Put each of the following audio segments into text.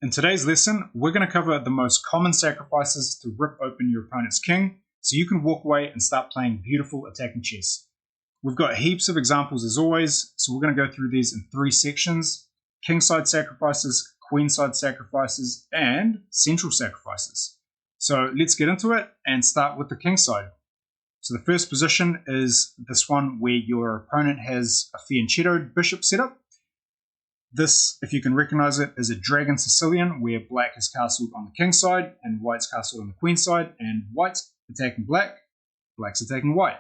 In today's lesson, we're going to cover the most common sacrifices to rip open your opponent's king so you can walk away and start playing beautiful attacking chess. We've got heaps of examples as always, so we're going to go through these in 3 sections: kingside sacrifices, queenside sacrifices, and central sacrifices. So let's get into it and start with the kingside. So the first position is this one where your opponent has a fianchettoed bishop setup. This, if you can recognize it, is a Dragon Sicilian where black is castled on the king side and white's castled on the queen side, and white's attacking black, black's attacking white.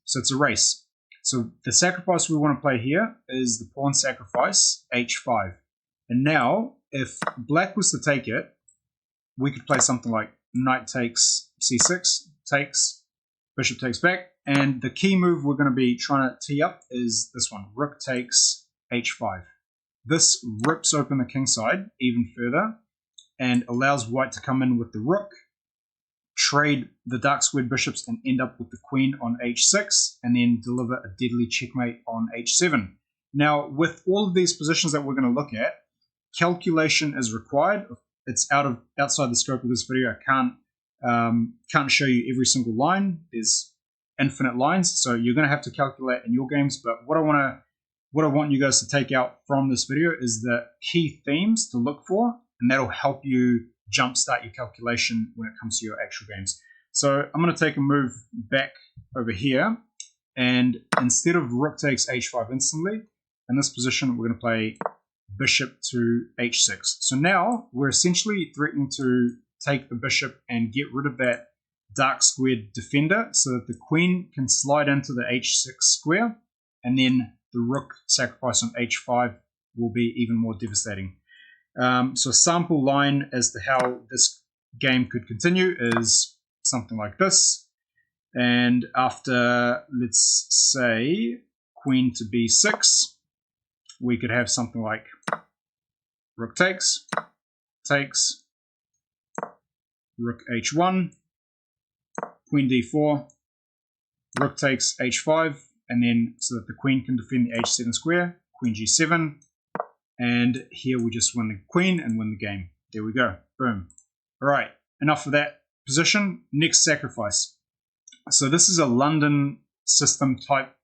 So it's a race. So the sacrifice we want to play here is the pawn sacrifice, h5. And now, if black was to take it, we could play something like knight takes c6, takes, bishop takes back, and the key move we're going to be trying to tee up is this one, rook takes h5. This rips open the king side even further and allows white to come in with the rook, trade the dark squared bishops and end up with the queen on h6, and then deliver a deadly checkmate on h7. Now, with all of these positions that we're going to look at, calculation is required. It's outside the scope of this video. I can't show you every single line. There's infinite lines, so you're going to have to calculate in your games. But what I want you guys to take out from this video is the key themes to look for, and that'll help you jumpstart your calculation when it comes to your actual games. So I'm going to take a move back over here, and instead of rook takes h5 instantly, in this position we're going to play bishop to h6. So now we're essentially threatening to take the bishop and get rid of that dark squared defender so that the queen can slide into the h6 square, and then the rook sacrifice on h5 will be even more devastating. So a sample line as to how this game could continue is something like this. And after, let's say, queen to b6, we could have something like rook takes, takes, rook h1, queen d4, rook takes h5, and then so that the queen can defend the h7 square, queen g7, and here we just win the queen and win the game. There we go. Boom. All right, enough of that position. Next sacrifice. So this is a London system type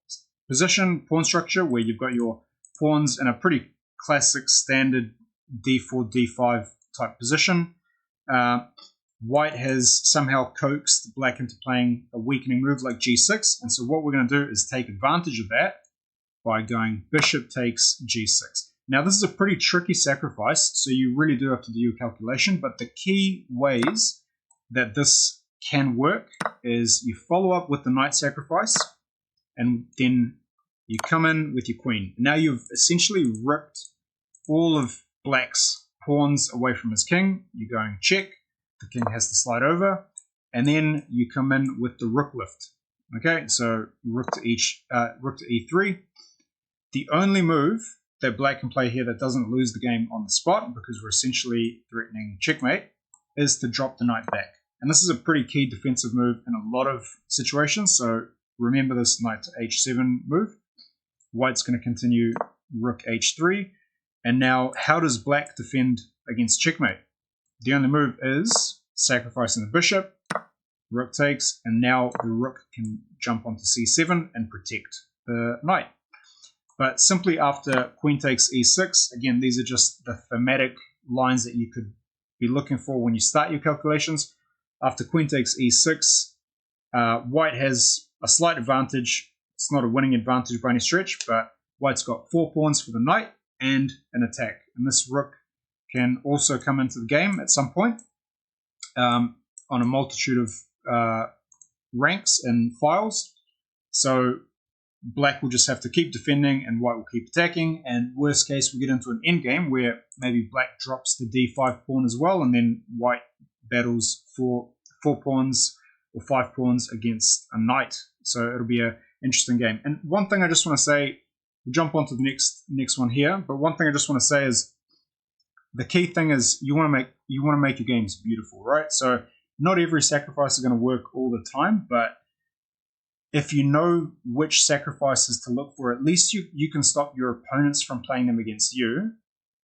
position, pawn structure, where you've got your pawns in a pretty classic standard d4, d5 type position. White has somehow coaxed black into playing a weakening move like g6, and so what we're going to do is take advantage of that by going bishop takes g6. Now this is a pretty tricky sacrifice, so you really do have to do your calculation, but the key ways that this can work is you follow up with the knight sacrifice, and then you come in with your queen. Now you've essentially ripped all of black's pawns away from his king. You're going check. The king has to slide over, and then you come in with the rook lift. Okay, so rook to e3. The only move that black can play here that doesn't lose the game on the spot, because we're essentially threatening checkmate, is to drop the knight back. And this is a pretty key defensive move in a lot of situations, so remember this knight to h7 move. White's going to continue rook h3, and now how does black defend against checkmate? The only move is sacrificing the bishop, rook takes, and now the rook can jump onto c7 and protect the knight. But simply after queen takes e6, again, these are just the thematic lines that you could be looking for when you start your calculations. After queen takes e6, white has a slight advantage. It's not a winning advantage by any stretch, but white's got 4 pawns for the knight and an attack. And this rook can also come into the game at some point on a multitude of ranks and files. So black will just have to keep defending and white will keep attacking, and worst case we get into an endgame where maybe black drops the d5 pawn as well, and then white battles for 4 pawns or 5 pawns against a knight. So it'll be an interesting game. And one thing I just want to say, we'll jump on to the next one here, but one thing I just want to say is the key thing is you want to make your games beautiful, right? So not every sacrifice is going to work all the time, but if you know which sacrifices to look for, at least you can stop your opponents from playing them against you,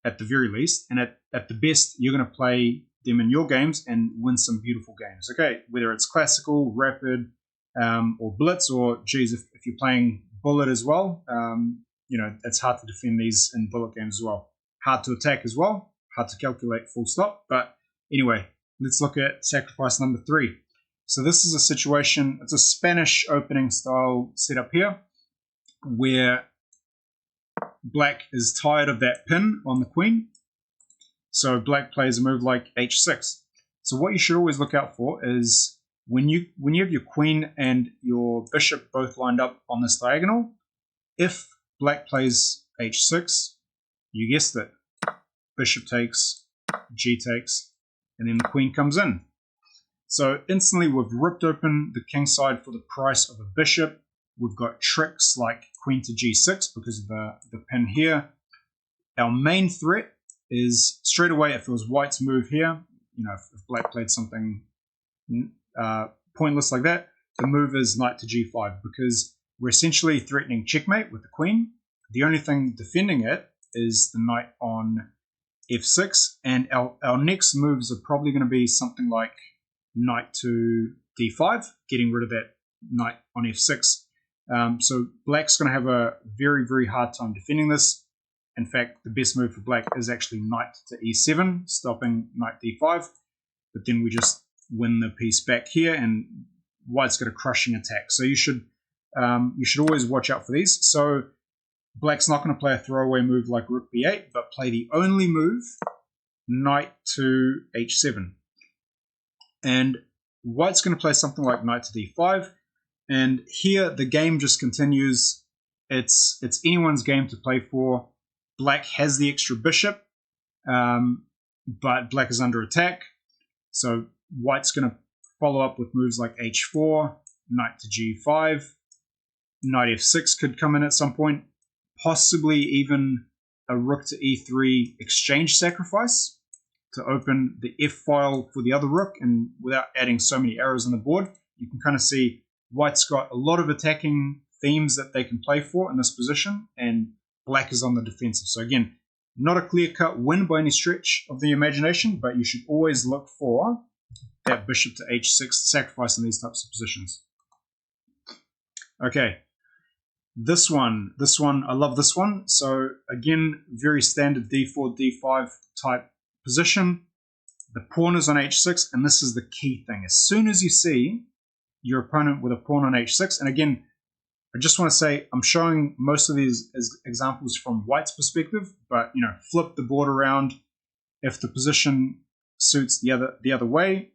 at the very least, and at the best, you're going to play them in your games and win some beautiful games. Okay, whether it's classical, rapid, or blitz, or geez, if you're playing bullet as well, it's hard to defend these in bullet games as well. Hard to attack as well, hard to calculate full stop. But anyway, let's look at sacrifice number 3. So this is a situation, it's a Spanish opening style setup here, where black is tired of that pin on the queen. So black plays a move like h6. So what you should always look out for is when you have your queen and your bishop both lined up on this diagonal, if black plays h6, you guessed it, bishop takes, g takes, and then the queen comes in. So instantly we've ripped open the king side for the price of a bishop. We've got tricks like queen to g6 because of the pin here. Our main threat is straight away, if it was white's move here, if black played something pointless like that, the move is knight to g5 because we're essentially threatening checkmate with the queen. The only thing defending it is the knight on f6, and our next moves are probably going to be something like knight to d5, getting rid of that knight on f6. So black's going to have a very, very hard time defending this. In fact, the best move for black is actually knight to e7, stopping knight d5. But then we just win the piece back here, and white's got a crushing attack. So you should always watch out for these. So black's not going to play a throwaway move like rook b8, but play the only move, knight to h7. And white's going to play something like knight to d5. And here the game just continues. It's anyone's game to play for. Black has the extra bishop, but black is under attack. So white's going to follow up with moves like h4, knight to g5, knight f6 could come in at some point, possibly even a rook to e3 exchange sacrifice to open the f file for the other rook. And without adding so many arrows on the board, you can kind of see white's got a lot of attacking themes that they can play for in this position, and black is on the defensive. So again, not a clear-cut win by any stretch of the imagination, but you should always look for that bishop to h6 sacrifice in these types of positions. Okay, this one, I love this one. So again, very standard d4, d5 type position. The pawn is on h6, and this is the key thing. As soon as you see your opponent with a pawn on h6, and again, I just want to say I'm showing most of these as examples from white's perspective, but flip the board around. If the position suits the other way,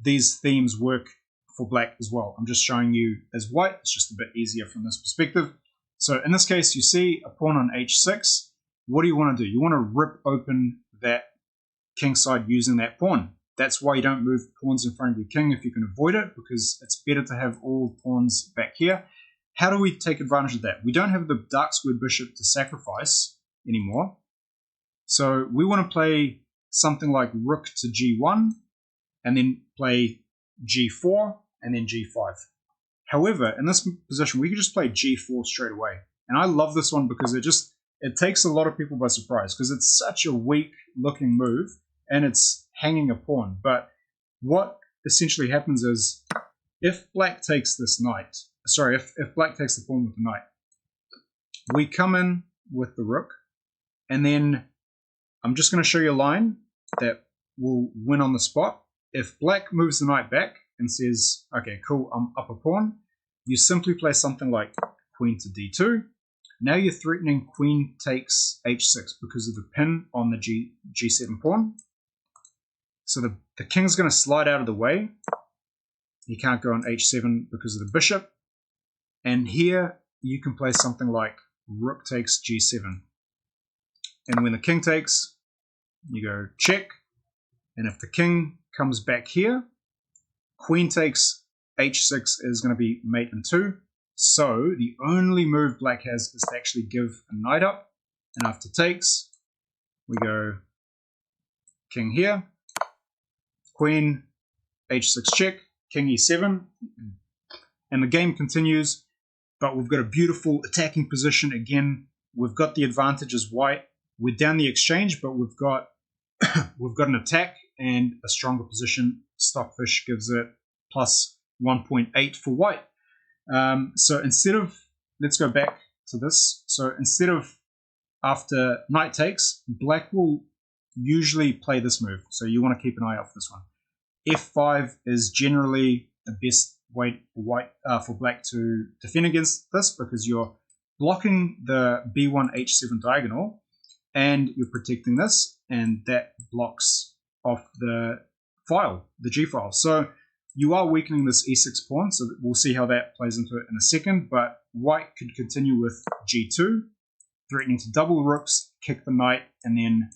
these themes work for black as well. I'm just showing you as white. It's just a bit easier from this perspective. So in this case, you see a pawn on h6. What do you want to do? You want to rip open that king side using that pawn. That's why you don't move pawns in front of your king if you can avoid it, because it's better to have all pawns back here. How do we take advantage of that? We don't have the dark squared bishop to sacrifice anymore. So we want to play something like rook to g1, and then play g4, and then g5. However, in this position, we can just play g4 straight away. And I love this one because it takes a lot of people by surprise, because it's such a weak looking move, and it's hanging a pawn. But what essentially happens is, if black takes this knight, if black takes the pawn with the knight, we come in with the rook, and then I'm just going to show you a line that will win on the spot. If black moves the knight back and says, okay, cool, I'm up a pawn, you simply play something like queen to d2. Now you're threatening queen takes h6 because of the pin on the g7 pawn. So the king's going to slide out of the way. He can't go on h7 because of the bishop. And here you can play something like rook takes g7. And when the king takes, you go check. And if the king comes back here, queen takes h6 is going to be mate in 2. So the only move black has is to actually give a knight up. And after takes, we go king here, queen, h6 check, king e7, and the game continues. But we've got a beautiful attacking position again. We've got the advantage as white. we're down the exchange, but we've got an attack and a stronger position. Stockfish gives it plus 1.8 for white. So instead of, let's go back to this. So instead of after knight takes, black will usually play this move. So you want to keep an eye out for this one. F5 is generally the best way for black to defend against this, because you're blocking the B1 H7 diagonal and you're protecting this, and that blocks off the file, the G file. So you are weakening this E6 pawn, so we'll see how that plays into it in a second, but white could continue with G2, threatening to double rooks, kick the knight, and then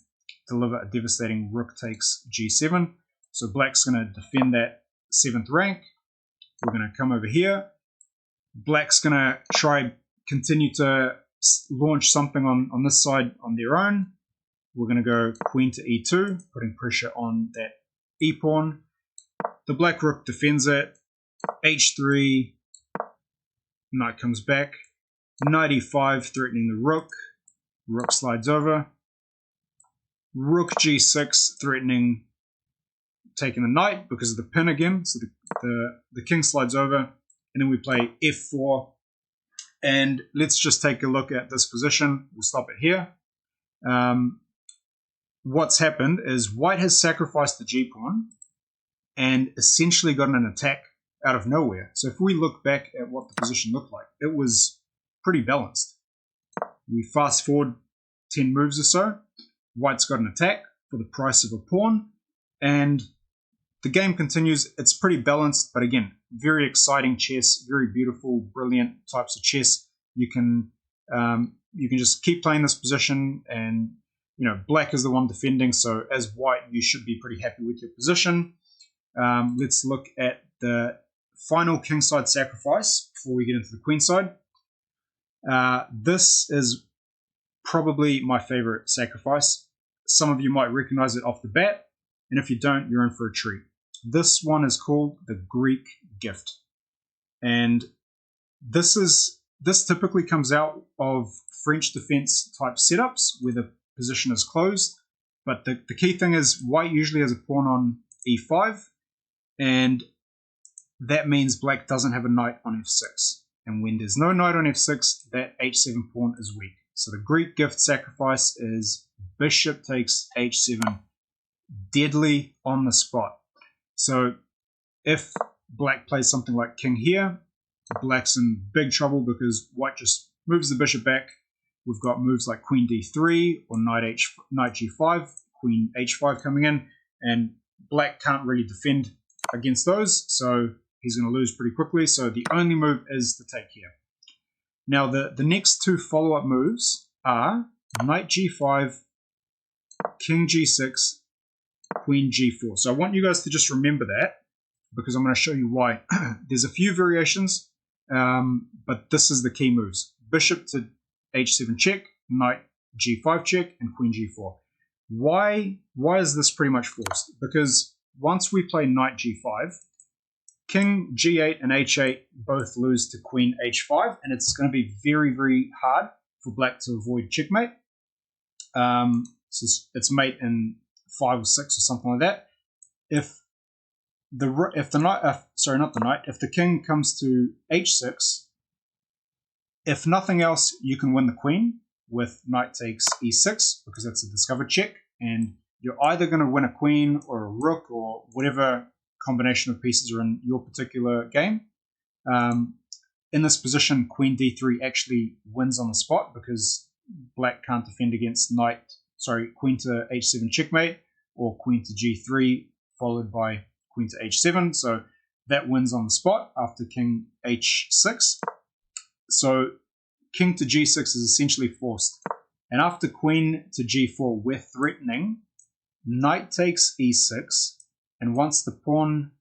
deliver a devastating rook takes G7. So black's going to defend that 7th rank. We're going to come over here. Black's going to continue to launch something on this side on their own. We're going to go queen to E2, putting pressure on that E pawn. The black rook defends it. H3, knight comes back. Knight E5, threatening the rook. Rook slides over. Rook G6, threatening taking the knight because of the pin again. So the king slides over, and then we play F4. And let's just take a look at this position. We'll stop it here. What's happened is white has sacrificed the G pawn and essentially gotten an attack out of nowhere. So if we look back at what the position looked like, it was pretty balanced. We fast forward 10 moves or so. White's got an attack for the price of a pawn, and the game continues. It's pretty balanced, but again, very exciting chess, very beautiful, brilliant types of chess. You can just keep playing this position, and black is the one defending. So as white, you should be pretty happy with your position. Let's look at the final kingside sacrifice before we get into the queenside. This is probably my favorite sacrifice. Some of you might recognize it off the bat, and if you don't, you're in for a treat. This one is called the Greek gift, and this typically comes out of French defense type setups where the position is closed, but the key thing is white usually has a pawn on E5, and that means black doesn't have a knight on F6, and when there's no knight on F6, that H7 pawn is weak. So the Greek gift sacrifice is bishop takes H7, deadly on the spot. So if black plays something like king here, black's in big trouble because white just moves the bishop back. We've got moves like queen D3 or knight G5, queen H5 coming in, and black can't really defend against those, so he's going to lose pretty quickly. So the only move is to take here. Now the next two follow-up moves are knight G5, king G6, queen G4. So I want you guys to just remember that, because I'm going to show you why. There's a few variations, but this is the key moves. Bishop to H7 check, knight G5 check, and queen G4. Why is this pretty much forced? Because once we play knight G5, king G8 and H8 both lose to queen H5, and it's going to be very, very hard for black to avoid checkmate. So it's mate in 5 or 6 or something like that. If the king comes to H6, if nothing else, you can win the queen with knight takes E6 because that's a discovered check, and you're either going to win a queen or a rook or whatever combination of pieces are in your particular game. In this position, queen D3 actually wins on the spot because black can't defend against queen to H7 checkmate, or queen to G3 followed by queen to H7. So that wins on the spot after king H6. So king to G6 is essentially forced. And after queen to G4, we're threatening knight takes E6. And once the pawn,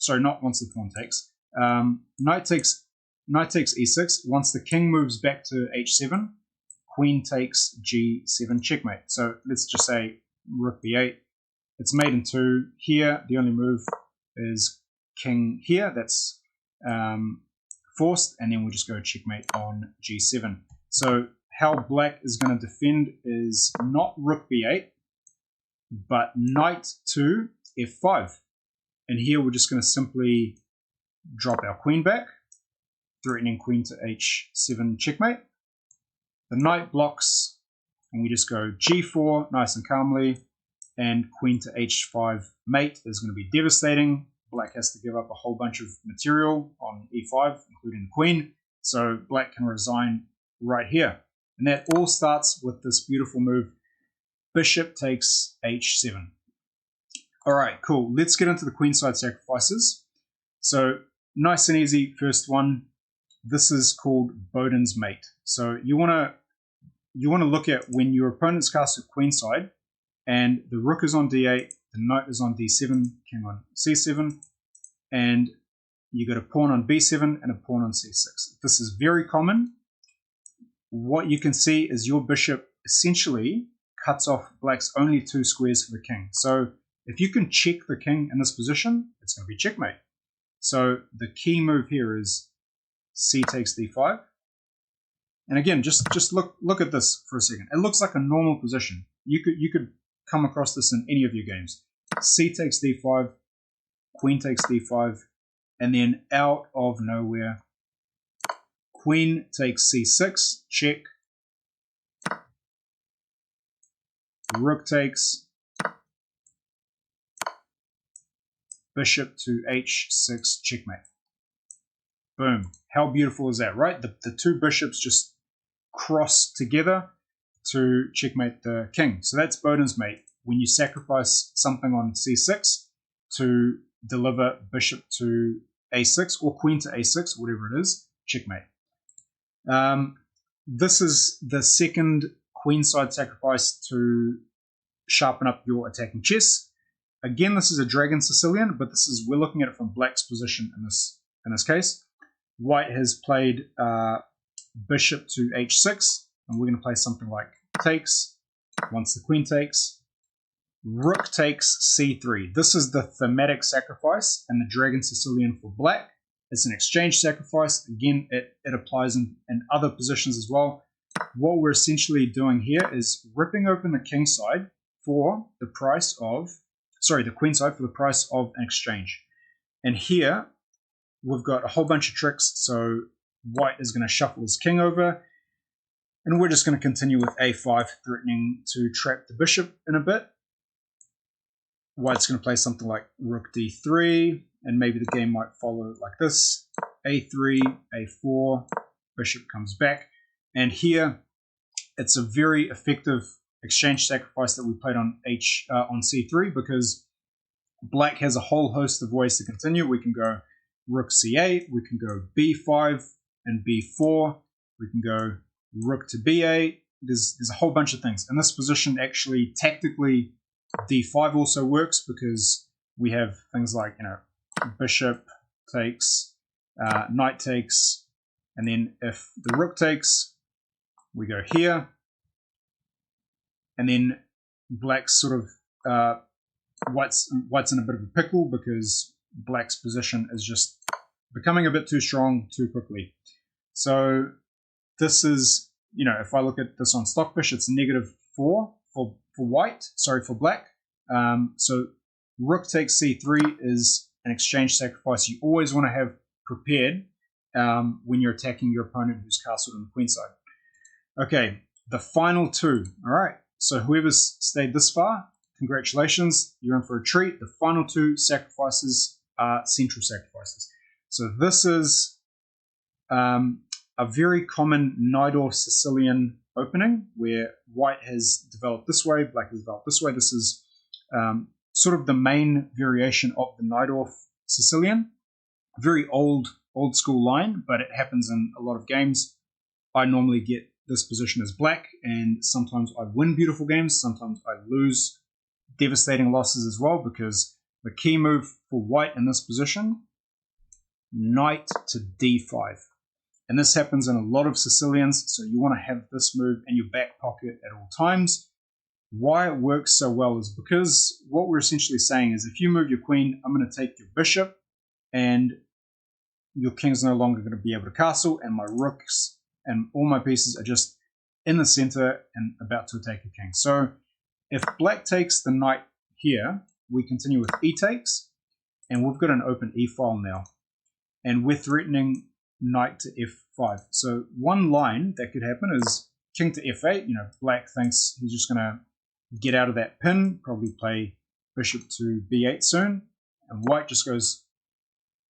knight takes E6. Once the king moves back to H7, queen takes G7 checkmate. So let's just say rook B8. It's mate in 2 here. The only move is king here. That's forced, and then we'll just go checkmate on G7. So how black is going to defend is not rook b8, but knight to f5. And here we're just going to simply drop our queen back, threatening queen to h7 checkmate. The knight blocks, and we just go g4 nice and calmly, and queen to h5 mate is going to be devastating. Black has to give up a whole bunch of material on e5, including the queen, so black can resign right here. And that all starts with this beautiful move, bishop takes h7. All right, cool. Let's get into the queenside sacrifices. So nice and easy, first one. This is called Boden's mate. So you want to look at when your opponent's castle queenside, and the rook is on d8, the knight is on d7, king on c7, and you got a pawn on b7 and a pawn on c6. This is very common. What you can see is your bishop essentially cuts off black's only 2 squares for the king. So if you can check the king in this position, it's going to be checkmate. So the key move here is c takes d5. And again, just look at this for a second. It looks like a normal position. You could come across this in any of your games. C takes d5, queen takes d5, and then out of nowhere, queen takes c6, check. Rook takes, bishop to h6, checkmate. Boom. How beautiful is that, right? The 2 bishops just cross together to checkmate the king. So that's Boden's mate. When you sacrifice something on c6 to deliver bishop to a6 or queen to a6, whatever it is, checkmate. This is the second queenside sacrifice to sharpen up your attacking chess. Again, this is a Dragon Sicilian, but we're looking at it from black's position in this case. White has played bishop to h6, and we're going to play something like takes. Once the queen takes, rook takes c3. This is the thematic sacrifice and the Dragon Sicilian for black. It's an exchange sacrifice. Again, it applies in other positions as well. What we're essentially doing here is ripping open the king side for the price of, the queen side for the price of an exchange. And here we've got a whole bunch of tricks. So white is going to shuffle his king over, and we're just going to continue with a5, threatening to trap the bishop in a bit. White's going to play something like rook d3, and maybe the game might follow like this: a3, a4, bishop comes back. And here it's a very effective exchange sacrifice that we played on c3, because black has a whole host of ways to continue. We can go rook c8, we can go b5 and b4, we can go rook to b8. There's a whole bunch of things. In this position, actually, tactically, d5 also works, because we have things like, bishop takes, knight takes, and then if the rook takes, we go here, and then black's sort of white's in a bit of a pickle, because black's position is just becoming a bit too strong too quickly. So this is, if I look at this on Stockfish, it's -4 for black. So rook takes c3 is an exchange sacrifice you always want to have prepared when you're attacking your opponent who's castled on the queen side. Okay, the final 2. All right, so whoever's stayed this far, congratulations, you're in for a treat. The final 2 sacrifices are central sacrifices. So this is a very common Najdorf Sicilian opening, where white has developed this way, black has developed this way. This is sort of the main variation of the Najdorf Sicilian. A very old school line, but it happens in a lot of games. I normally get this position as black, and sometimes I win beautiful games, sometimes I lose devastating losses as well, because the key move for white in this position, knight to d5. And this happens in a lot of Sicilians, so you want to have this move in your back pocket at all times. Why it works so well is because what we're essentially saying is, if you move your queen, I'm going to take your bishop, and your king's no longer going to be able to castle, and my rooks and all my pieces are just in the center and about to attack your king. So if black takes the knight here, we continue with e takes, and we've got an open e file now. And we're threatening knight to f5. So one line that could happen is king to f8. You know, black thinks he's just going to get out of that pin, probably play bishop to b8 soon. And white just goes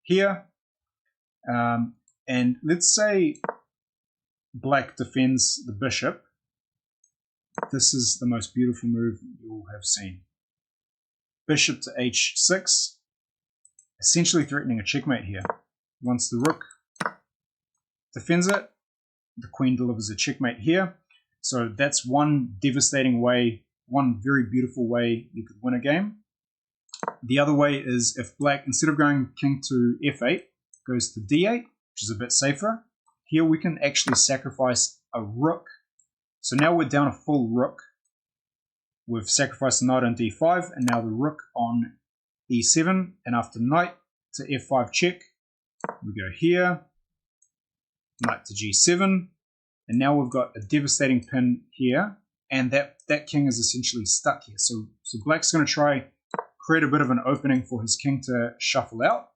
here. And let's say black defends the bishop. This is the most beautiful move you'll have seen. Bishop to h6, essentially threatening a checkmate here. Once the rook defends it, the queen delivers a checkmate here. So that's one devastating way, one very beautiful way you could win a game. The other way is if black, instead of going king to f8, goes to d8, which is a bit safer. Here we can actually sacrifice a rook. So now we're down a full rook. We've sacrificed the knight on d5, and now the rook on e7, and after knight to f5 check, we go here, knight to g7, and now we've got a devastating pin here, and that king is essentially stuck here. So black's going to try create a bit of an opening for his king to shuffle out,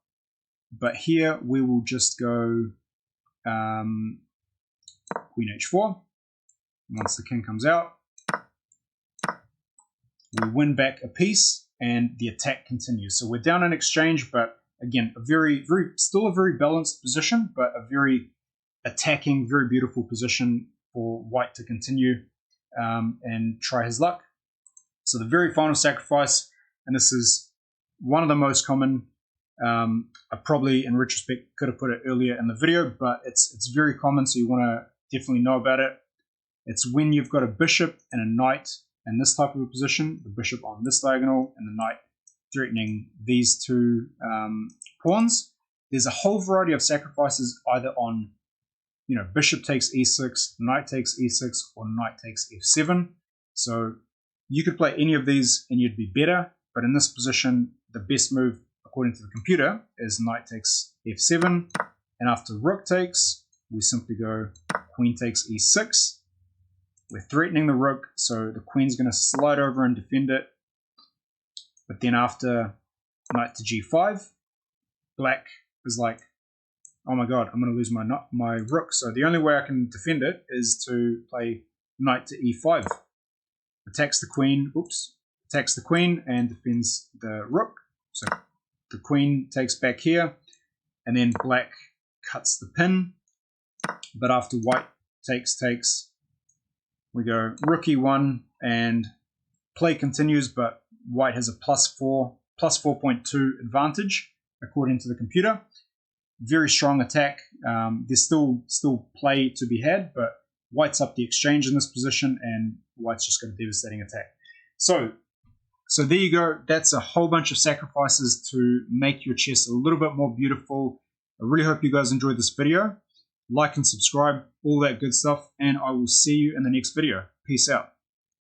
but here we will just go queen h4. Once the king comes out, we win back a piece, and the attack continues. So we're down in exchange, but again, still a very balanced position, but a very attacking, very beautiful position for white to continue and try his luck. So the very final sacrifice, and this is one of the most common. I probably, in retrospect, could have put it earlier in the video, but it's very common, so you want to definitely know about it. It's when you've got a bishop and a knight in this type of a position, the bishop on this diagonal and the knight threatening these two pawns. There's a whole variety of sacrifices either on, you know, bishop takes e6, knight takes e6, or knight takes f7. So you could play any of these and you'd be better, but in this position, the best move according to the computer is knight takes f7, and after rook takes, we simply go queen takes e6. We're threatening the rook, so the queen's going to slide over and defend it. But then after knight to g5, black is like, oh my god, I'm going to lose my rook. So the only way I can defend it is to play knight to e5. Attacks the queen, attacks the queen and defends the rook. So the queen takes back here, and then black cuts the pin. But after white takes, we go rook e1, and play continues, but white has a plus 4.2 advantage according to the computer. Very strong attack. There's still play to be had, but white's up the exchange in this position, and white's just got a devastating attack. So there you go. That's a whole bunch of sacrifices to make your chess a little bit more beautiful. I really hope you guys enjoyed this video. Like and subscribe, all that good stuff, and I will see you in the next video. Peace out.